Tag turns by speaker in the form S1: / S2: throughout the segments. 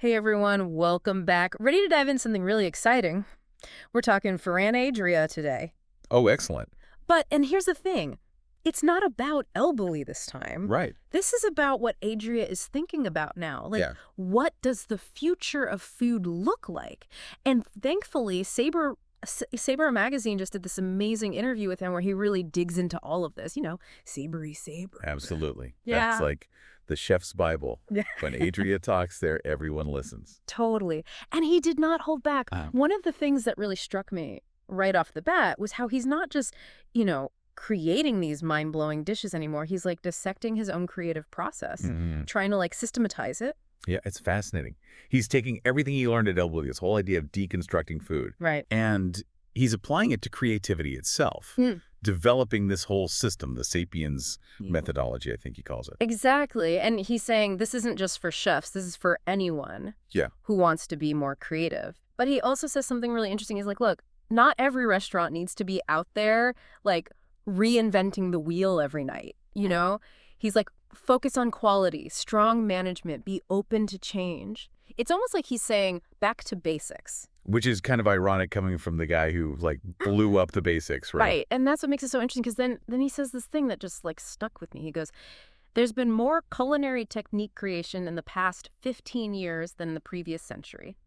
S1: Hey everyone, welcome back. Ready to dive into something really exciting? We're talking Ferran Adrià today.
S2: Oh, excellent.
S1: And here's the thing. It's not about elderly this time.
S2: Right.
S1: This is about what Adrià is thinking about now.
S2: Yeah.
S1: What does the future of food look like? And thankfully, Sabre magazine just did this amazing interview with him where he really digs into all of this. You know, Sabre.
S2: Absolutely.
S1: Yeah.
S2: That's like the chef's Bible.
S1: Yeah.
S2: When Adrià talks there, everyone listens.
S1: Totally. And he did not hold back.
S2: Uh-huh.
S1: One of the things that really struck me right off the bat was how he's not just, creating these mind-blowing dishes anymore. He's like dissecting his own creative process, trying to systematize it.
S2: Yeah, it's fascinating. He's taking everything he learned at Evolution, this whole idea of deconstructing food.
S1: Right.
S2: And he's applying it to creativity itself, developing this whole system, the Sapiens methodology, I think he calls it.
S1: Exactly. And he's saying this isn't just for chefs. This is for anyone who wants to be more creative. But he also says something really interesting. He's like, look, not every restaurant needs to be out there, reinventing the wheel every night, He's like, focus on quality, strong management, be open to change. It's almost like he's saying back to basics.
S2: Which is kind of ironic coming from the guy who blew up the basics, right?
S1: Right. And that's what makes it so interesting because then he says this thing that just stuck with me. He goes, there's been more culinary technique creation in the past 15 years than in the previous century.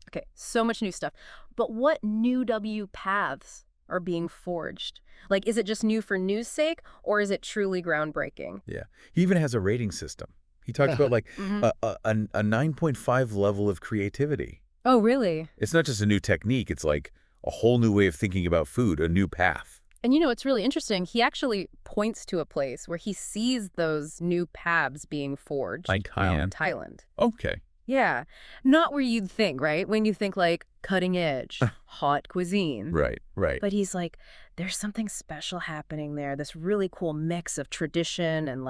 S1: Okay, so much new stuff. But what new paths are being forged? Is it just new for news sake or is it truly groundbreaking? Yeah.
S2: He even has a rating system. He talks about a 9.5 level of creativity.
S1: Oh, really?
S2: It's not just a new technique. It's like a whole new way of thinking about food, a new path.
S1: And it's really interesting. He actually points to a place where he sees those new paths being forged.
S2: Like Thailand?
S1: Thailand.
S2: Okay.
S1: Yeah. Not where you'd think, right? When you think cutting edge, hot cuisine.
S2: Right.
S1: But he's like, there's something special happening there. This really cool mix of tradition and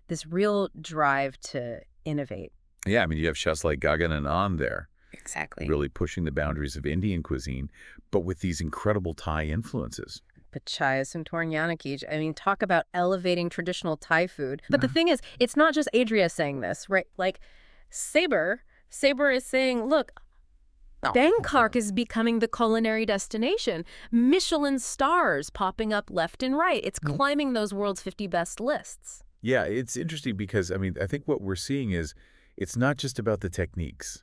S1: this real drive to innovate.
S2: Yeah, I mean, you have chefs like Gagan and Anand there.
S1: Exactly.
S2: Really pushing the boundaries of Indian cuisine, but with these incredible Thai influences.
S1: Pachayas and Tornyanaki. I mean, talk about elevating traditional Thai food. But the thing is, it's not just Adrià saying this, right? Sabre is saying, look, Bangkok is becoming the culinary destination. Michelin stars popping up left and right. It's climbing those world's 50 best lists.
S2: Yeah, it's interesting because, I think what we're seeing is it's not just about the techniques,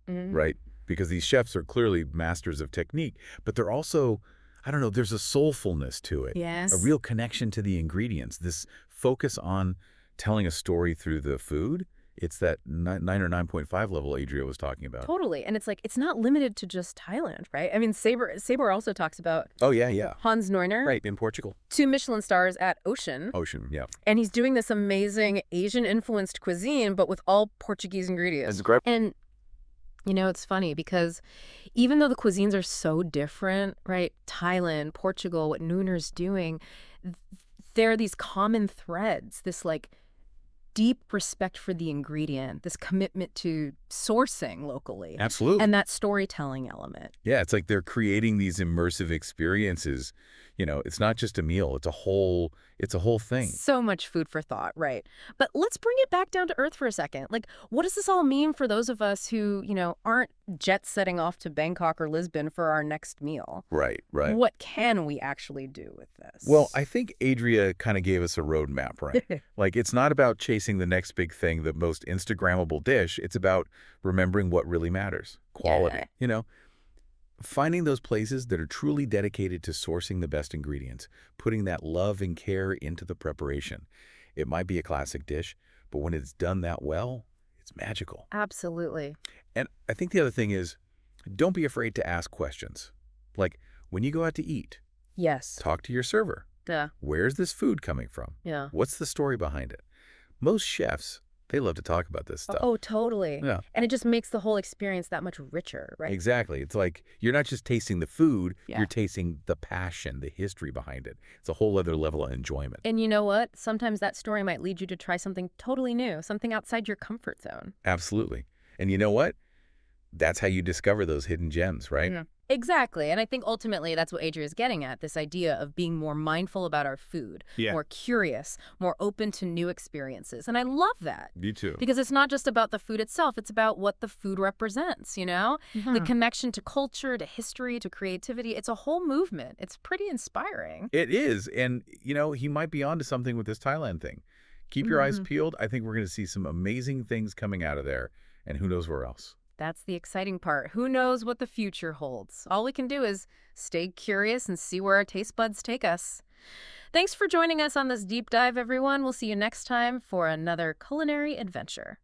S2: right? Because these chefs are clearly masters of technique, but they're also, there's a soulfulness to it.
S1: Yes.
S2: A real connection to the ingredients. This focus on telling a story through the food. It's that 9 or 9.5 level Adrià was talking about.
S1: Totally. And it's it's not limited to just Thailand, right? I mean, Sabre also talks about Hans Neuner.
S2: Right, in Portugal.
S1: 2 Michelin stars at Ocean.
S2: Yeah.
S1: And he's doing this amazing Asian-influenced cuisine, but with all Portuguese ingredients.
S2: That's great.
S1: And, it's funny because even though the cuisines are so different, right? Thailand, Portugal, what Neuner's doing, there are these common threads, this deep respect for the ingredient, this commitment to sourcing locally.
S2: Absolutely.
S1: And that storytelling element.
S2: Yeah, it's like they're creating these immersive experiences. It's not just a meal, it's a whole thing.
S1: So much food for thought, right? But let's bring it back down to earth for a second. What does this all mean for those of us who, aren't jet setting off to Bangkok or Lisbon for our next meal?
S2: Right.
S1: What can we actually do with this?
S2: Well, I think Adrià kind of gave us a roadmap, right? It's not about chasing the next big thing, the most Instagrammable dish. It's about remembering what really matters. Quality, Finding those places that are truly dedicated to sourcing the best ingredients, putting that love and care into the preparation. It might be a classic dish, but when it's done that well, it's magical.
S1: Absolutely.
S2: And I think the other thing is, don't be afraid to ask questions. When you go out to eat,
S1: yes,
S2: talk to your server.
S1: Duh.
S2: Where's this food coming from?
S1: Yeah.
S2: What's the story behind it? Most chefs, they love to talk about this stuff.
S1: Oh, totally.
S2: Yeah.
S1: And it just makes the whole experience that much richer, right?
S2: Exactly. It's you're not just tasting the food,
S1: Yeah.
S2: You're tasting the passion, the history behind it. It's a whole other level of enjoyment.
S1: And you know what? Sometimes that story might lead you to try something totally new, something outside your comfort zone.
S2: Absolutely. And you know what? That's how you discover those hidden gems, right?
S1: Yeah. Exactly. And I think ultimately that's what Adria is getting at, this idea of being more mindful about our food, more curious, more open to new experiences. And I love that.
S2: Me too.
S1: Because it's not just about the food itself, it's about what the food represents, you know? The connection to culture, to history, to creativity. It's a whole movement. It's pretty inspiring.
S2: It is. And, you know, he might be onto something with this Thailand thing. Keep your eyes peeled. I think we're going to see some amazing things coming out of there. And who knows where else.
S1: That's the exciting part. Who knows what the future holds? All we can do is stay curious and see where our taste buds take us. Thanks for joining us on this deep dive, everyone. We'll see you next time for another culinary adventure.